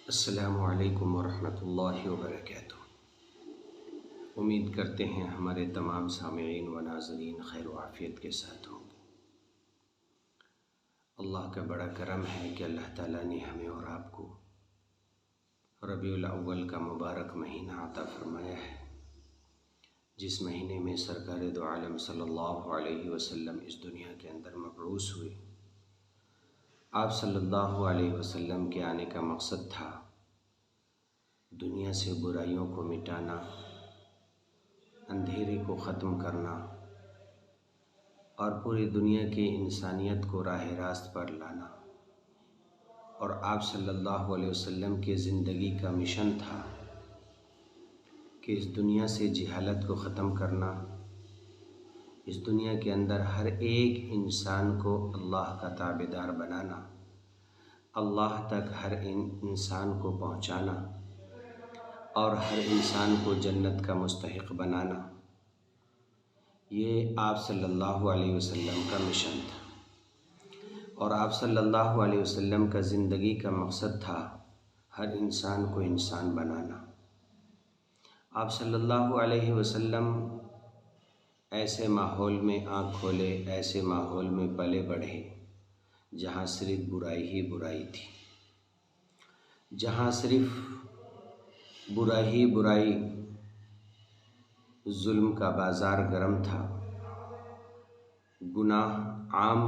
السلام علیکم ورحمۃ اللہ وبرکاتہ۔ امید کرتے ہیں ہمارے تمام سامعین و ناظرین خیر و عافیت کے ساتھ ہوں گے۔ اللہ کا بڑا کرم ہے کہ اللہ تعالیٰ نے ہمیں اور آپ کو ربیع الاول کا مبارک مہینہ عطا فرمایا ہے، جس مہینے میں سرکار دو عالم صلی اللہ علیہ وسلم اس دنیا کے اندر مبعوث ہوئے۔ آپ صلی اللہ علیہ وسلم کے آنے کا مقصد تھا دنیا سے برائیوں کو مٹانا، اندھیرے کو ختم کرنا اور پوری دنیا کی انسانیت کو راہ راست پر لانا۔ اور آپ صلی اللہ علیہ وسلم کی زندگی کا مشن تھا کہ اس دنیا سے جہالت کو ختم کرنا، اس دنیا کے اندر ہر ایک انسان کو اللہ کا تابعدار بنانا، اللہ تک ہر انسان کو پہنچانا اور ہر انسان کو جنت کا مستحق بنانا۔ یہ آپ صلی اللہ علیہ وسلم کا مشن تھا، اور آپ صلی اللہ علیہ وسلم کا زندگی کا مقصد تھا ہر انسان کو انسان بنانا۔ آپ صلی اللہ علیہ وسلم ایسے ماحول میں آنکھ کھولے، ایسے ماحول میں پلے بڑھے جہاں صرف برائی ہی برائی تھی، جہاں صرف برائی ہی برائی، ظلم کا بازار گرم تھا، گناہ عام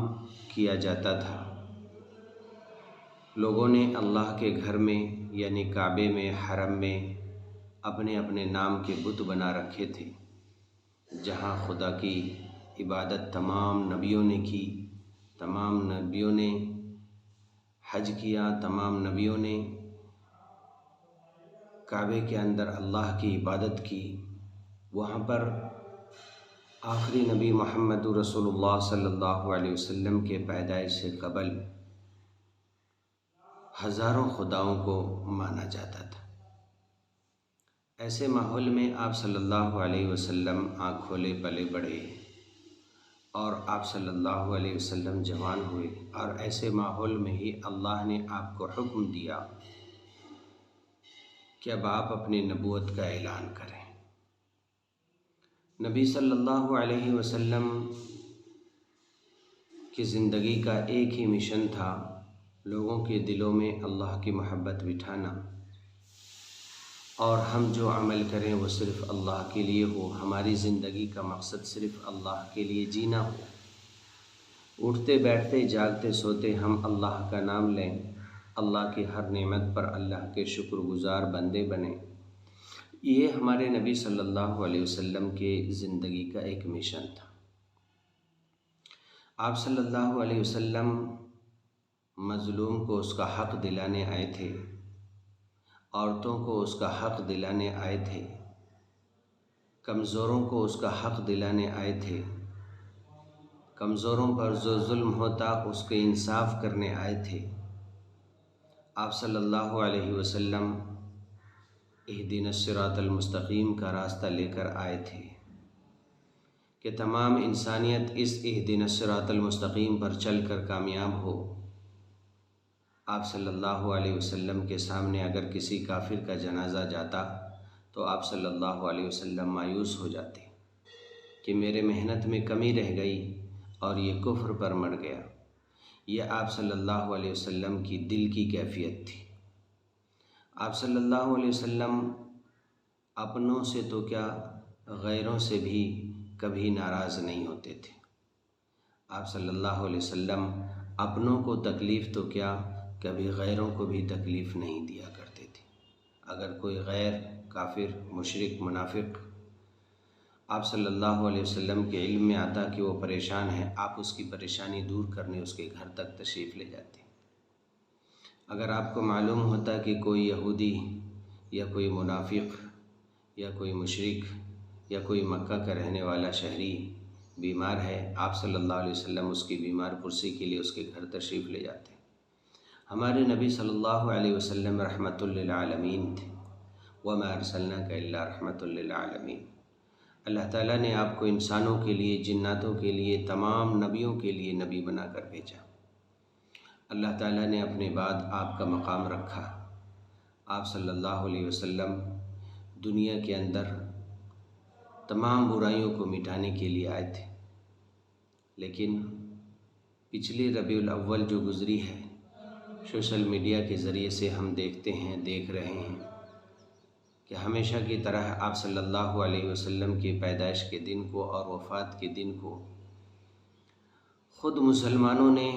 کیا جاتا تھا۔ لوگوں نے اللہ کے گھر میں یعنی کعبے میں، حرم میں اپنے اپنے نام کے بت بنا رکھے تھے، جہاں خدا کی عبادت تمام نبیوں نے کی، تمام نبیوں نے حج کیا، تمام نبیوں نے کعبے کے اندر اللہ کی عبادت کی۔ وہاں پر آخری نبی محمد رسول اللہ صلی اللہ علیہ وسلم کے پیدائش سے قبل ہزاروں خداؤں کو مانا جاتا تھا۔ ایسے ماحول میں آپ صلی اللہ علیہ وسلم آنکھ کھولے پلے بڑھے، اور آپ صلی اللہ علیہ وسلم جوان ہوئے، اور ایسے ماحول میں ہی اللہ نے آپ کو حکم دیا کہ اب آپ اپنی نبوت کا اعلان کریں۔ نبی صلی اللہ علیہ وسلم کی زندگی کا ایک ہی مشن تھا، لوگوں کے دلوں میں اللہ کی محبت بٹھانا، اور ہم جو عمل کریں وہ صرف اللہ کے لیے ہو، ہماری زندگی کا مقصد صرف اللہ کے لیے جینا ہو۔ اٹھتے بیٹھتے جاگتے سوتے ہم اللہ کا نام لیں، اللہ کی ہر نعمت پر اللہ کے شکر گزار بندے بنیں۔ یہ ہمارے نبی صلی اللہ علیہ وسلم کے زندگی کا ایک مشن تھا۔ آپ صلی اللہ علیہ وسلم مظلوم کو اس کا حق دلانے آئے تھے، عورتوں کو اس کا حق دلانے آئے تھے، کمزوروں کو اس کا حق دلانے آئے تھے، کمزوروں پر جو ظلم ہوتا اس کے انصاف کرنے آئے تھے۔ آپ صلی اللہ علیہ وسلم اہدنا الصراط المستقیم کا راستہ لے کر آئے تھے کہ تمام انسانیت اس اہدنا الصراط المستقیم پر چل کر کامیاب ہو۔ آپ صلی اللہ علیہ وسلم کے سامنے اگر کسی کافر کا جنازہ جاتا تو آپ صلی اللہ علیہ وسلم مایوس ہو جاتے کہ میرے محنت میں کمی رہ گئی اور یہ کفر پر مر گیا۔ یہ آپ صلی اللہ علیہ وسلم کی دل کی کیفیت تھی۔ آپ صلی اللہ علیہ وسلم اپنوں سے تو کیا، غیروں سے بھی کبھی ناراض نہیں ہوتے تھے۔ آپ صلی اللہ علیہ وسلم اپنوں کو تکلیف تو کیا، کبھی غیروں کو بھی تکلیف نہیں دیا کرتے تھے۔ اگر کوئی غیر، کافر، مشرک، منافق آپ صلی اللہ علیہ وسلم کے علم میں آتا کہ وہ پریشان ہے، آپ اس کی پریشانی دور کرنے اس کے گھر تک تشریف لے جاتے۔ اگر آپ کو معلوم ہوتا کہ کوئی یہودی یا کوئی منافق یا کوئی مشرک یا کوئی مکہ کا رہنے والا شہری بیمار ہے، آپ صلی اللہ علیہ وسلم اس کی بیمار پرسی کے لیے اس کے گھر تشریف لے جاتے۔ ہمارے نبی صلی اللہ علیہ وسلم رحمۃ للعالمین تھے۔ وما ارسلناک الا رحمۃ للعالمین۔ اللہ تعالیٰ نے آپ کو انسانوں کے لیے، جناتوں کے لیے، تمام نبیوں کے لیے نبی بنا کر بھیجا۔ اللہ تعالیٰ نے اپنے بعد آپ کا مقام رکھا، آپ صلی اللہ علیہ وسلم دنیا کے اندر تمام برائیوں کو مٹانے کے لیے آئے تھے، لیکن پچھلی ربیع الاول جو گزری ہے، سوشل میڈیا کے ذریعے سے ہم دیکھ رہے ہیں کہ ہمیشہ کی طرح آپ صلی اللہ علیہ وسلم کی پیدائش کے دن کو اور وفات کے دن کو خود مسلمانوں نے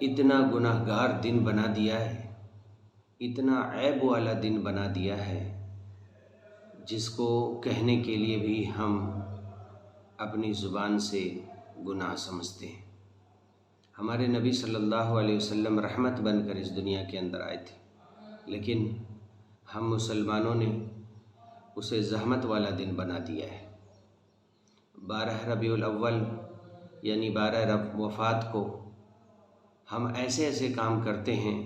اتنا گناہ گار دن بنا دیا ہے، اتنا عیب والا دن بنا دیا ہے، جس کو کہنے کے لیے بھی ہم اپنی زبان سے گناہ سمجھتے ہیں۔ ہمارے نبی صلی اللہ علیہ وسلم رحمت بن کر اس دنیا کے اندر آئے تھے، لیکن ہم مسلمانوں نے اسے زحمت والا دن بنا دیا ہے۔ 12 ربیع الاول یعنی 12 وفات کو ہم ایسے کام کرتے ہیں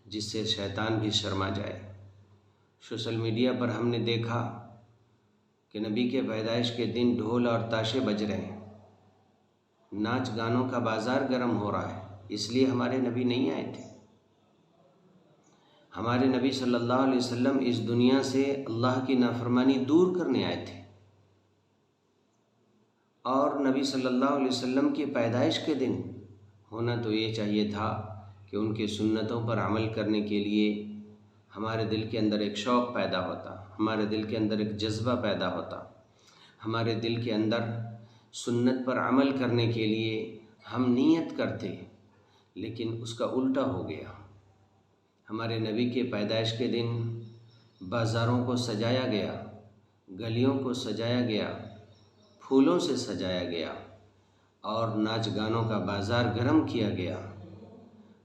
جس سے شیطان بھی شرما جائے۔ سوشل میڈیا پر ہم نے دیکھا کہ نبی کے پیدائش کے دن ڈھول اور تاشے بج رہے ہیں، ناچ گانوں کا بازار گرم ہو رہا ہے، اس لیے ہمارے نبی نہیں آئے تھے۔ ہمارے نبی صلی اللہ علیہ وسلم اس دنیا سے اللہ کی نافرمانی دور کرنے آئے تھے، اور نبی صلی اللہ علیہ وسلم کی پیدائش کے دن ہونا تو یہ چاہیے تھا کہ ان کے سنتوں پر عمل کرنے کے لیے ہمارے دل کے اندر ایک شوق پیدا ہوتا، ہمارے دل کے اندر ایک جذبہ پیدا ہوتا، ہمارے دل کے اندر سنت پر عمل کرنے کے لیے ہم نیت کرتے، لیکن اس کا الٹا ہو گیا۔ ہمارے نبی کے پیدائش کے دن بازاروں کو سجایا گیا، گلیوں کو سجایا گیا، پھولوں سے سجایا گیا اور ناچ گانوں کا بازار گرم کیا گیا۔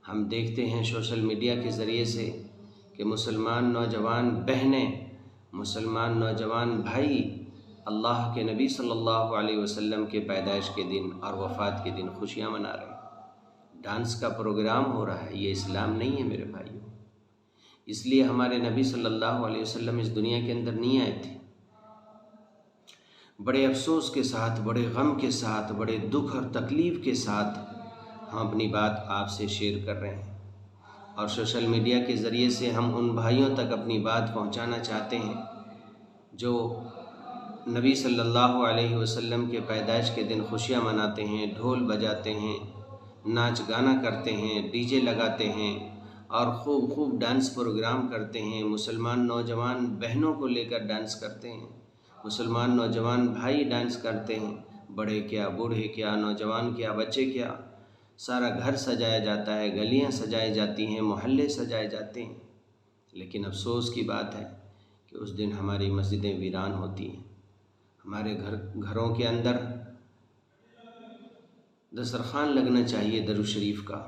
ہم دیکھتے ہیں سوشل میڈیا کے ذریعے سے کہ مسلمان نوجوان بہنیں، مسلمان نوجوان بھائی اللہ کے نبی صلی اللہ علیہ وسلم کے پیدائش کے دن اور وفات کے دن خوشیاں منا رہے ہیں، ڈانس کا پروگرام ہو رہا ہے۔ یہ اسلام نہیں ہے میرے بھائیوں، اس لیے ہمارے نبی صلی اللہ علیہ وسلم اس دنیا کے اندر نہیں آئے تھے۔ بڑے افسوس کے ساتھ، بڑے غم کے ساتھ، بڑے دکھ اور تکلیف کے ساتھ ہم اپنی بات آپ سے شیئر کر رہے ہیں، اور سوشل میڈیا کے ذریعے سے ہم ان بھائیوں تک اپنی بات پہنچانا چاہتے ہیں جو نبی صلی اللہ علیہ وسلم کے پیدائش کے دن خوشیاں مناتے ہیں، ڈھول بجاتے ہیں، ناچ گانا کرتے ہیں، ڈی جے لگاتے ہیں اور خوب ڈانس پروگرام کرتے ہیں، مسلمان نوجوان بہنوں کو لے کر ڈانس کرتے ہیں، مسلمان نوجوان بھائی ڈانس کرتے ہیں، بڑے کیا، بوڑھے کیا، نوجوان کیا، بچے کیا، سارا گھر سجایا جاتا ہے، گلیاں سجائی جاتی ہیں، محلے سجائے جاتے ہیں، لیکن افسوس کی بات ہے کہ اس دن ہماری مسجدیں ویران ہوتی ہیں، ہمارے گھروں کے اندر دسترخوان لگنا چاہیے درود شریف کا،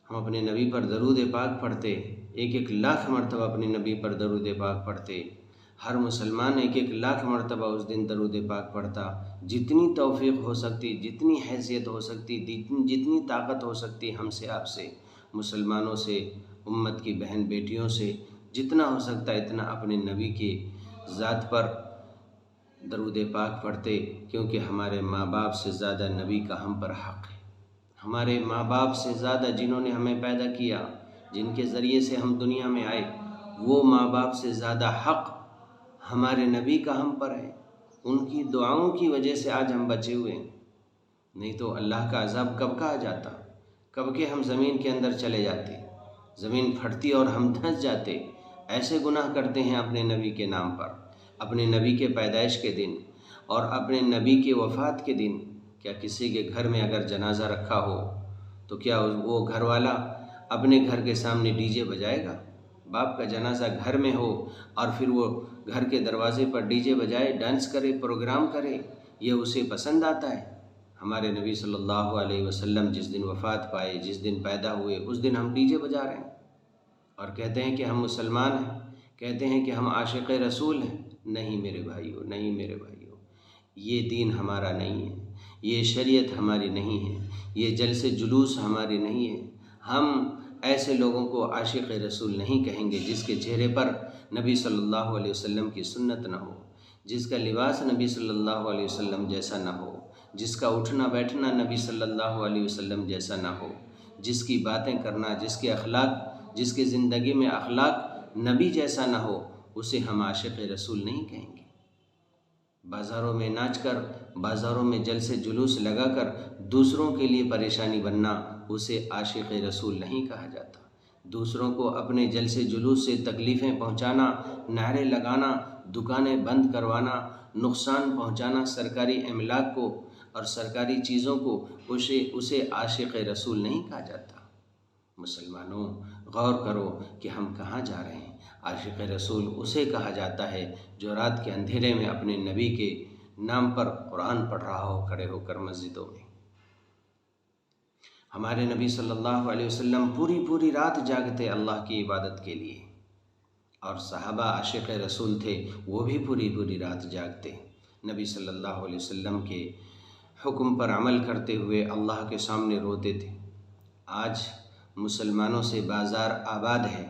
ہم اپنے نبی پر درود پاک پڑھتے، 1,00,000 مرتبہ اپنے نبی پر درود پاک پڑھتے، ہر مسلمان 1,00,000 مرتبہ اس دن درود پاک پڑھتا، جتنی توفیق ہو سکتی، جتنی حیثیت ہو سکتی، جتنی طاقت ہو سکتی ہم سے، آپ سے، مسلمانوں سے، امت کی بہن بیٹیوں سے جتنا ہو سکتا اتنا اپنے نبی کی ذات پر درود پاک پڑھتے، کیونکہ ہمارے ماں باپ سے زیادہ نبی کا ہم پر حق ہے۔ ہمارے ماں باپ سے زیادہ جنہوں نے ہمیں پیدا کیا، جن کے ذریعے سے ہم دنیا میں آئے، وہ ماں باپ سے زیادہ حق ہمارے نبی کا ہم پر ہے۔ ان کی دعاؤں کی وجہ سے آج ہم بچے ہوئے ہیں، نہیں تو اللہ کا عذاب کب کا آ جاتا، کب کے ہم زمین کے اندر چلے جاتے، زمین پھٹتی اور ہم دھنس جاتے۔ ایسے گناہ کرتے ہیں اپنے نبی کے نام پر، اپنے نبی کے پیدائش کے دن اور اپنے نبی کے وفات کے دن۔ کیا کسی کے گھر میں اگر جنازہ رکھا ہو تو کیا وہ گھر والا اپنے گھر کے سامنے ڈی جے بجائے گا؟ باپ کا جنازہ گھر میں ہو اور پھر وہ گھر کے دروازے پر ڈی جے بجائے، ڈانس کرے، پروگرام کرے، یہ اسے پسند آتا ہے؟ ہمارے نبی صلی اللہ علیہ وسلم جس دن وفات پائے، جس دن پیدا ہوئے، اس دن ہم ڈی جے بجا رہے ہیں اور کہتے ہیں کہ ہم مسلمان ہیں، کہتے ہیں کہ ہم عاشق رسول ہیں۔ نہیں میرے بھائیوں، نہیں میرے بھائیوں، یہ دین ہمارا نہیں ہے، یہ شریعت ہماری نہیں ہے، یہ جلسے جلوس ہماری نہیں ہے۔ ہم ایسے لوگوں کو عاشق رسول نہیں کہیں گے جس کے چہرے پر نبی صلی اللہ علیہ وسلم کی سنت نہ ہو، جس کا لباس نبی صلی اللہ علیہ وسلم جیسا نہ ہو، جس کا اٹھنا بیٹھنا نبی صلی اللہ علیہ وسلم جیسا نہ ہو، جس کی باتیں کرنا، جس کے اخلاق جس کی زندگی میں اخلاق نبی جیسا نہ ہو اسے ہم عاشق رسول نہیں کہیں گے۔ بازاروں میں ناچ کر، بازاروں میں جلسے جلوس لگا کر دوسروں کے لیے پریشانی بننا اسے عاشق رسول نہیں کہا جاتا۔ دوسروں کو اپنے جلسے جلوس سے تکلیفیں پہنچانا، نعرے لگانا، دکانیں بند کروانا، نقصان پہنچانا سرکاری املاک کو اور سرکاری چیزوں کو، اسے عاشق رسول نہیں کہا جاتا۔ مسلمانوں غور کرو کہ ہم کہاں جا رہے ہیں۔ عاشق رسول اسے کہا جاتا ہے جو رات کے اندھیرے میں اپنے نبی کے نام پر قرآن پڑھ رہا ہو کھڑے ہو کر مسجدوں میں۔ ہمارے نبی صلی اللہ علیہ وسلم پوری رات جاگتے اللہ کی عبادت کے لیے، اور صحابہ عاشق رسول تھے، وہ بھی پوری رات جاگتے، نبی صلی اللہ علیہ وسلم کے حکم پر عمل کرتے ہوئے اللہ کے سامنے روتے تھے۔ آج مسلمانوں سے بازار آباد ہے،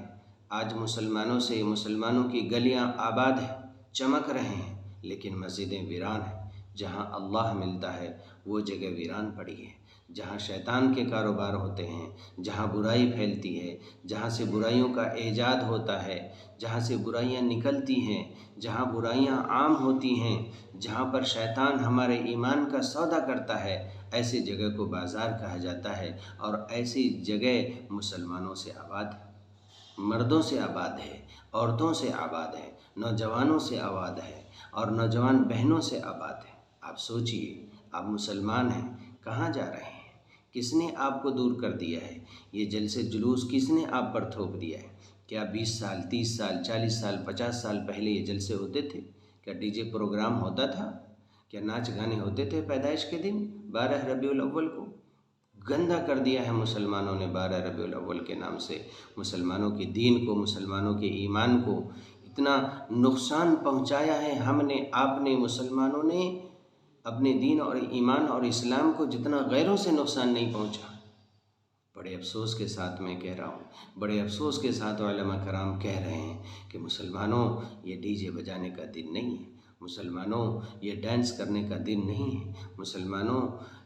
آج مسلمانوں کی گلیاں آباد ہیں، چمک رہے ہیں، لیکن مسجدیں ویران ہیں۔ جہاں اللہ ملتا ہے وہ جگہ ویران پڑی ہے۔ جہاں شیطان کے کاروبار ہوتے ہیں، جہاں برائی پھیلتی ہے، جہاں سے برائیوں کا ایجاد ہوتا ہے، جہاں سے برائیاں نکلتی ہیں، جہاں برائیاں عام ہوتی ہیں، جہاں پر شیطان ہمارے ایمان کا سودا کرتا ہے، ایسی جگہ کو بازار کہا جاتا ہے، اور ایسی جگہ مسلمانوں سے آباد ہے، مردوں سے آباد ہے، عورتوں سے آباد ہے، نوجوانوں سے آباد ہے، اور نوجوان بہنوں سے آباد ہے۔ آپ سوچئے، آپ مسلمان ہیں، کہاں جا رہے ہیں؟ کس نے آپ کو دور کر دیا ہے؟ یہ جلسے جلوس کس نے آپ پر تھوپ دیا ہے؟ کیا 20 سال، 30 سال، 40 سال، 50 سال پہلے یہ جلسے ہوتے تھے؟ کیا ڈی جے پروگرام ہوتا تھا؟ کیا ناچ گانے ہوتے تھے پیدائش کے دن 12 ربیع الاول کو؟ گندہ کر دیا ہے مسلمانوں نے 12 ربیع الاول کے نام سے، مسلمانوں کے دین کو، مسلمانوں کے ایمان کو اتنا نقصان پہنچایا ہے۔ ہم نے، آپ نے، مسلمانوں نے اپنے دین اور ایمان اور اسلام کو جتنا غیروں سے نقصان نہیں پہنچا۔ بڑے افسوس کے ساتھ میں کہہ رہا ہوں، بڑے افسوس کے ساتھ علماء کرام کہہ رہے ہیں کہ مسلمانوں یہ ڈی جے بجانے کا دن نہیں ہے، مسلمانوں یہ ڈانس کرنے کا دن نہیں ہے، مسلمانوں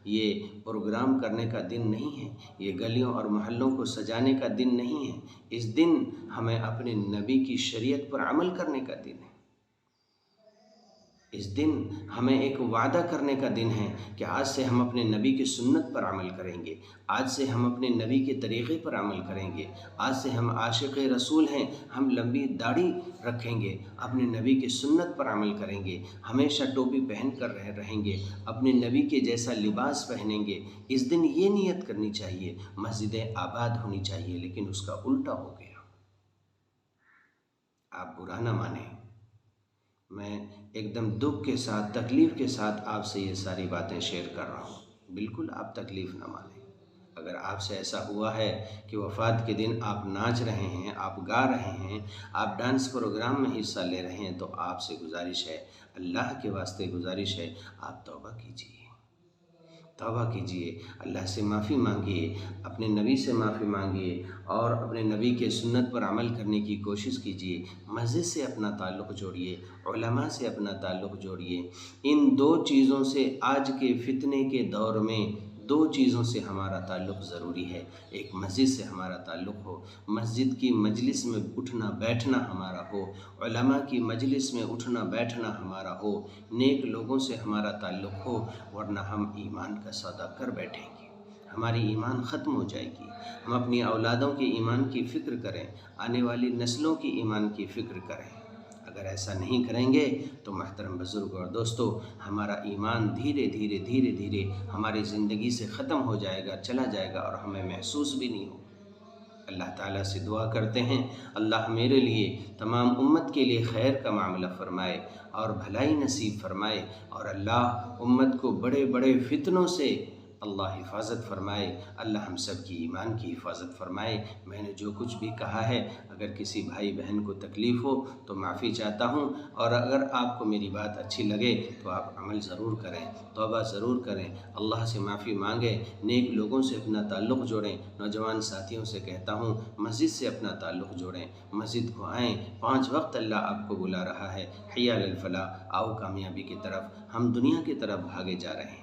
یہ پروگرام کرنے کا دن نہیں ہے، یہ گلیوں اور محلوں کو سجانے کا دن نہیں ہے۔ اس دن ہمیں اپنے نبی کی شریعت پر عمل کرنے کا دن ہے۔ اس دن ہمیں ایک وعدہ کرنے کا دن ہے کہ آج سے ہم اپنے نبی کی سنت پر عمل کریں گے، آج سے ہم اپنے نبی کے طریقے پر عمل کریں گے، آج سے ہم عاشق رسول ہیں، ہم لمبی داڑھی رکھیں گے، اپنے نبی کی سنت پر عمل کریں گے، ہمیشہ ٹوپی پہن کر رہیں گے، اپنے نبی کے جیسا لباس پہنیں گے۔ اس دن یہ نیت کرنی چاہیے، مسجدیں آباد ہونی چاہیے، لیکن اس کا الٹا ہو گیا۔ آپ برا نہ مانیں، میں ایک دم دکھ کے ساتھ، تکلیف کے ساتھ آپ سے یہ ساری باتیں شیئر کر رہا ہوں، بالکل آپ تکلیف نہ مانیں۔ اگر آپ سے ایسا ہوا ہے کہ وفات کے دن آپ ناچ رہے ہیں، آپ گا رہے ہیں، آپ ڈانس پروگرام میں حصہ لے رہے ہیں، تو آپ سے گزارش ہے، اللہ کے واسطے گزارش ہے، آپ توبہ کیجیے، توبہ کیجیے، اللہ سے معافی مانگیے، اپنے نبی سے معافی مانگیے، اور اپنے نبی کے سنت پر عمل کرنے کی کوشش کیجیے۔ مسجد سے اپنا تعلق جوڑیے، علماء سے اپنا تعلق جوڑیے۔ ان دو چیزوں سے، آج کے فتنے کے دور میں دو چیزوں سے ہمارا تعلق ضروری ہے۔ ایک مسجد سے ہمارا تعلق ہو، مسجد کی مجلس میں اٹھنا بیٹھنا ہمارا ہو، علماء کی مجلس میں اٹھنا بیٹھنا ہمارا ہو، نیک لوگوں سے ہمارا تعلق ہو، ورنہ ہم ایمان کا سودا کر بیٹھیں گے، ہماری ایمان ختم ہو جائے گی۔ ہم اپنی اولادوں کی ایمان کی فکر کریں، آنے والی نسلوں کی ایمان کی فکر کریں۔ اگر ایسا نہیں کریں گے تو محترم بزرگ اور دوستو، ہمارا ایمان دھیرے دھیرے ہماری زندگی سے ختم ہو جائے گا، چلا جائے گا، اور ہمیں محسوس بھی نہیں ہوگا۔ اللہ تعالیٰ سے دعا کرتے ہیں، اللہ میرے لیے، تمام امت کے لیے خیر کا معاملہ فرمائے اور بھلائی نصیب فرمائے، اور اللہ امت کو بڑے بڑے فتنوں سے اللہ حفاظت فرمائے، اللہ ہم سب کی ایمان کی حفاظت فرمائے۔ میں نے جو کچھ بھی کہا ہے، اگر کسی بھائی بہن کو تکلیف ہو تو معافی چاہتا ہوں، اور اگر آپ کو میری بات اچھی لگے تو آپ عمل ضرور کریں، توبہ ضرور کریں، اللہ سے معافی مانگیں، نیک لوگوں سے اپنا تعلق جوڑیں۔ نوجوان ساتھیوں سے کہتا ہوں، مسجد سے اپنا تعلق جوڑیں، مسجد کو آئیں، 5 وقت اللہ آپ کو بلا رہا ہے، حی علی الفلاح، آؤ کامیابی کی طرف، ہم دنیا کی طرف بھاگے جا رہے ہیں،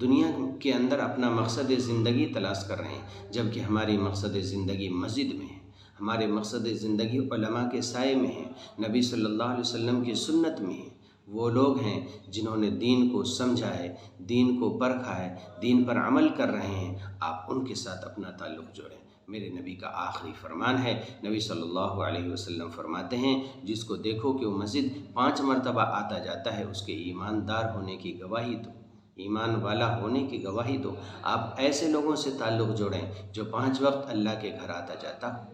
دنیا کے اندر اپنا مقصد زندگی تلاش کر رہے ہیں، جبکہ ہماری مقصد زندگی مسجد میں ہے، ہمارے مقصد زندگی علماء کے سائے میں ہے، نبی صلی اللہ علیہ وسلم کی سنت میں ہے۔ وہ لوگ ہیں جنہوں نے دین کو سمجھا ہے، دین کو پرکھا ہے، دین پر عمل کر رہے ہیں، آپ ان کے ساتھ اپنا تعلق جوڑیں۔ میرے نبی کا آخری فرمان ہے، نبی صلی اللہ علیہ وسلم فرماتے ہیں، جس کو دیکھو کہ وہ مسجد 5 مرتبہ آتا جاتا ہے، اس کے ایماندار ہونے کی گواہی دو، ایمان والا ہونے کی گواہی دو۔ آپ ایسے لوگوں سے تعلق جوڑیں جو 5 وقت اللہ کے گھر آتا جاتا ہو۔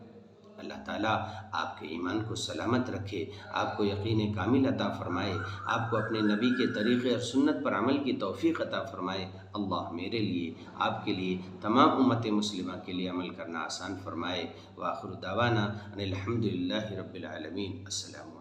اللہ تعالیٰ آپ کے ایمان کو سلامت رکھے، آپ کو یقین کامل عطا فرمائے، آپ کو اپنے نبی کے طریقے اور سنت پر عمل کی توفیق عطا فرمائے۔ اللہ میرے لیے، آپ کے لیے، تمام امت مسلمہ کے لیے عمل کرنا آسان فرمائے۔ وآخر دعوانا ان الحمدللہ رب العالمین۔ السلام علیکم۔